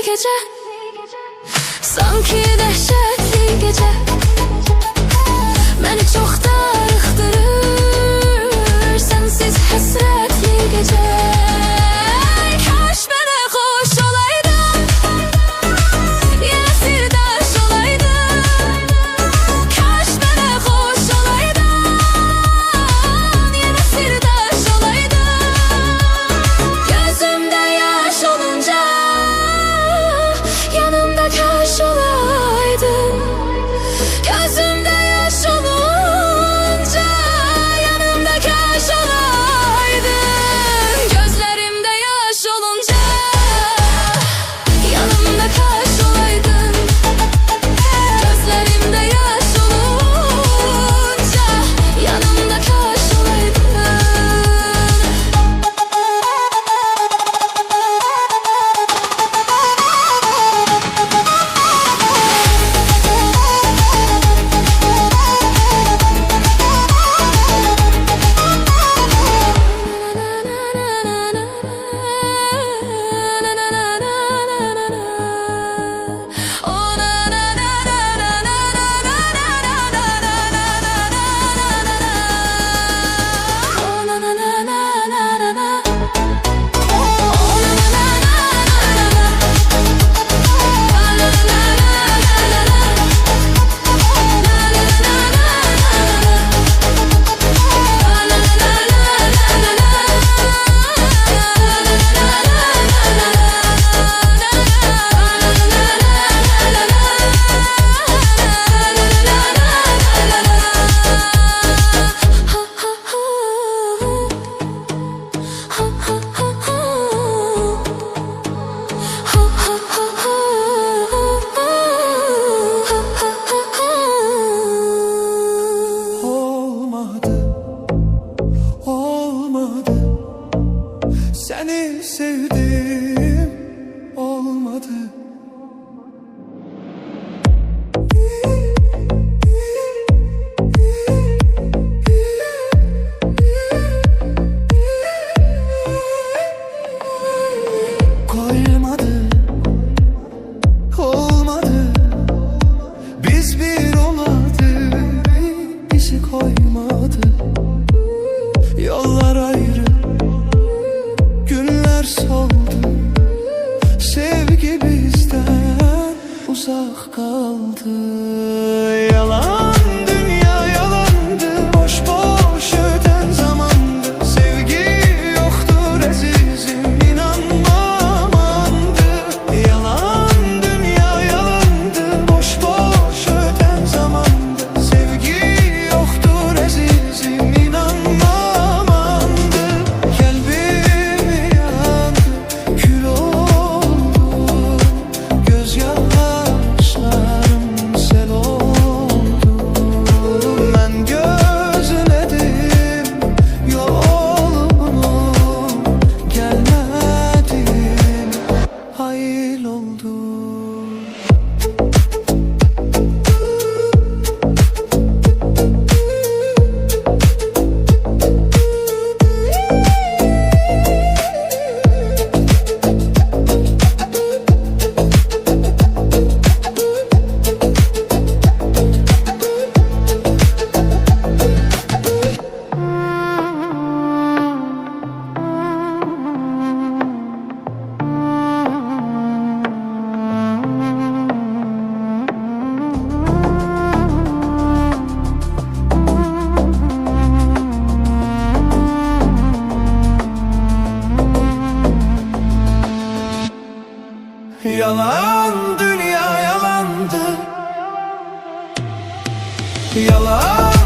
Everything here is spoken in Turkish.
gece, sanki dehşetli gece. Beni çok darıxdırır sensiz həsrətli gece. Kaş mənə xoş olaydın, yenə sirdaş olaydın. Kaş mənə xoş olaydın, yenə sirdaş olaydın. Gözümdə yaş olunca yanımda kaş olaydın. Gözümdə yaş olunca yanımda kaş olaydın. Gözlerimde yaş olunca yanımda kaş olaydın. Gözlerimde yaş olunca yanımda kaş olaydın. Seni sevdim, olmadı. Koymadı, olmadı. Biz bir olmadık, bizi koymadı. Yollar ayrı, günler soldu. Sevgi bizden uzak kaldı. Yalan dünya yalandı, boş boş öten zamandı. Sevgi yoktur azizim, inanmamandı. Yalan dünya yalandı, boş boş öten zamandı. Sevgi yoktur azizim, inanmamandı. Kalbim yandı, kül oldu. Gözyaşlarım sel oldu. Ben gözledim yolunu, gelmedim, hayal oldu. Yalan dünya yalandı. Yalan